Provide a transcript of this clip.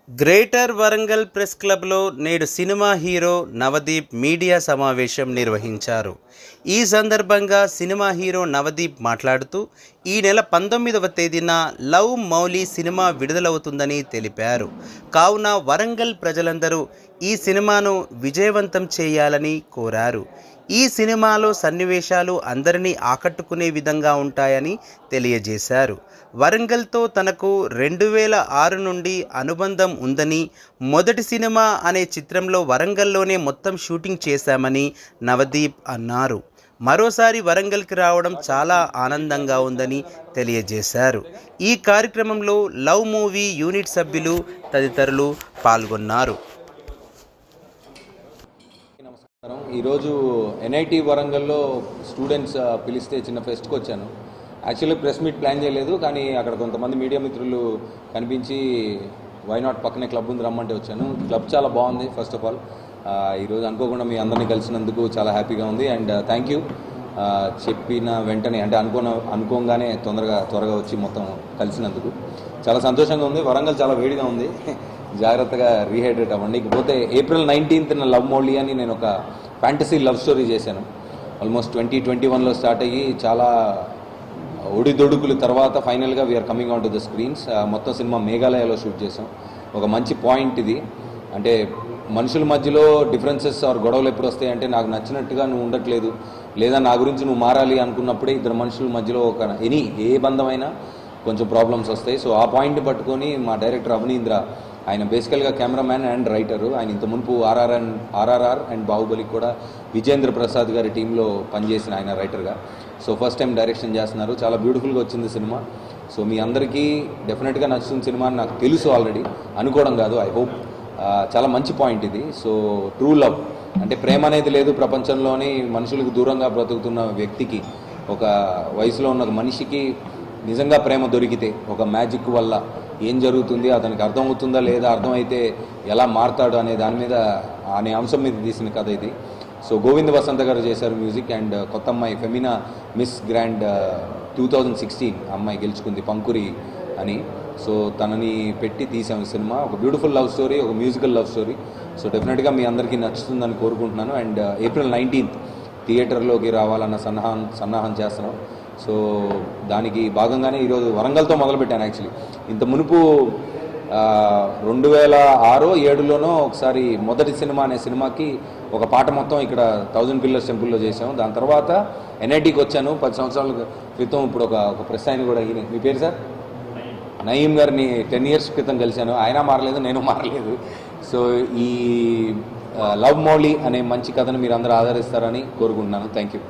Greater Warangal press క్లబ్లో నేడు cinema hero Navdeep media సమావేశం నిర్వహించారు. ఈ సందర్భంగా సినిమా హీరో నవదీప్ మాట్లాడుతూ ఈ నెల 19వ తేదీన లవ్ మౌలి సినిమా విడుదలవుతుందని తెలిపారు. కావున వరంగల్ ప్రజలందరూ ఈ సినిమాను విజయవంతం చేయాలని కోరారు. ఈ సినిమాలో సన్నివేశాలు అందరినీ ఆకట్టుకునే విధంగా ఉంటాయని తెలియజేశారు. వరంగల్తో తనకు 2006 నుండి అనుబంధం ఉందని, మొదటి సినిమా అనే చిత్రంలో వరంగల్లోనే మొత్తం షూటింగ్ చేశామని నవదీప్ అన్నారు. మరోసారి వరంగల్కి రావడం చాలా ఆనందంగా ఉందని తెలియజేశారు. ఈ కార్యక్రమంలో లవ్ మూవీ యూనిట్ సభ్యులు తదితరులు పాల్గొన్నారు. ఈరోజు ఎన్ఐటి వరంగల్లో స్టూడెంట్స్ పిలిస్తే చిన్న ఫెస్ట్కి వచ్చాను. యాక్చువల్లీ ప్రెస్ మీట్ ప్లాన్ చేయలేదు, కానీ అక్కడ కొంతమంది మీడియా మిత్రులు కనిపించి వైనాట్ పక్కనే క్లబ్ ఉంది రమ్మంటే వచ్చాను. క్లబ్ చాలా బాగుంది. ఫస్ట్ ఆఫ్ ఆల్ ఈరోజు అనుకోకుండా మీ అందరినీ కలిసినందుకు చాలా హ్యాపీగా ఉంది. And thank you. చెప్పిన వెంటనే అంటే అనుకోగానే త్వరగా వచ్చి మొత్తం కలిసినందుకు చాలా సంతోషంగా ఉంది. వరంగల్ చాలా వేడిగా ఉంది. జాగ్రత్తగా రీహైడ్రేట్ అవ్వండి. ఇకపోతే April 19th లవ్ మౌలి అని నేను ఒక ఫ్యాంటసీ లవ్ స్టోరీ చేశాను. ఆల్మోస్ట్ 2021లో స్టార్ట్ అయ్యి చాలా ఒడిదొడుకుల తర్వాత ఫైనల్గా we are coming on to the screens. మొత్తం సినిమా మేఘాలయలో షూట్ చేసాం. ఒక మంచి పాయింట్ ఇది. అంటే మనుషుల మధ్యలో డిఫరెన్సెస్ ఆర్ గొడవలు ఎప్పుడు వస్తాయంటే, నాకు నచ్చినట్టుగా నువ్వు ఉండట్లేదు లేదా నా గురించి నువ్వు మారాలి అనుకున్నప్పుడే ఇద్దరు మనుషుల మధ్యలో ఏ బంధమైనా కొంచెం ప్రాబ్లమ్స్ వస్తాయి. సో ఆ పాయింట్ పట్టుకొని మా డైరెక్టర్ అవనీంద్ర, ఆయన బేసికల్గా కెమెరామ్యాన్ అండ్ రైటరు. ఆయన ఇంత మునుపు ఆర్ఆర్ఆర్ అండ్ బాహుబలికి కూడా విజేంద్ర ప్రసాద్ గారి టీంలో పనిచేసిన ఆయన రైటర్గా. సో ఫస్ట్ టైం డైరెక్షన్ చేస్తున్నారు. చాలా బ్యూటిఫుల్గా వచ్చింది సినిమా. సో మీ అందరికీ డెఫినెట్గా నచ్చుతుంది సినిమా అని నాకు తెలుసు ఆల్రెడీ, అనుకోవడం కాదు, ఐ హోప్. చాలా మంచి పాయింట్ ఇది. సో ట్రూ లవ్ అంటే ప్రేమ అనేది లేదు ప్రపంచంలోని. మనుషులకు దూరంగా బ్రతుకుతున్న వ్యక్తికి, ఒక వయసులో ఉన్న మనిషికి నిజంగా ప్రేమ దొరికితే ఒక మ్యాజిక్ వల్ల ఏం జరుగుతుంది, అతనికి అర్థమవుతుందా లేదా, అర్థమైతే ఎలా మారతాడు అనే దాని మీద, అనే అంశం మీద తీసిన కథ ఇది. సో గోవింద్ వసంత గారు చేశారు మ్యూజిక్. అండ్ కొత్త అమ్మాయి ఫెమినా మిస్ గ్రాండ్ 2016 అమ్మాయి గెలుచుకుంది, పంకురి అని. సో తనని పెట్టి తీసాము సినిమా. ఒక బ్యూటిఫుల్ లవ్ స్టోరీ, ఒక మ్యూజికల్ లవ్ స్టోరీ. సో డెఫినెట్గా మీ అందరికీ నచ్చుతుందని కోరుకుంటున్నాను. అండ్ April 19th థియేటర్లోకి రావాలన్న సన్నాహం చేస్తున్నాం. సో దానికి భాగంగానే ఈరోజు వరంగల్తో మొదలుపెట్టాను. యాక్చువల్లీ ఇంత మునుపు 2006-07లోనో ఒకసారి మొదటి సినిమా అనే సినిమాకి ఒక పాట మొత్తం ఇక్కడ 1000 Pillars టెంపుల్లో చేసాం. దాని తర్వాత ఎన్ఐటీకి వచ్చాను 10 సంవత్సరాల క్రితం. ఇప్పుడు ఒక ప్రెస్ ఆయన కూడా, మీ పేరు సార్? నయీం గారిని 10 years క్రితం కలిశాను. ఆయన మారలేదు, నేను మారలేదు. సో ఈ లవ్ మౌలి అనే మంచి కథను మీరు అందరూ ఆదరిస్తారని కోరుకుంటున్నాను. Thank you.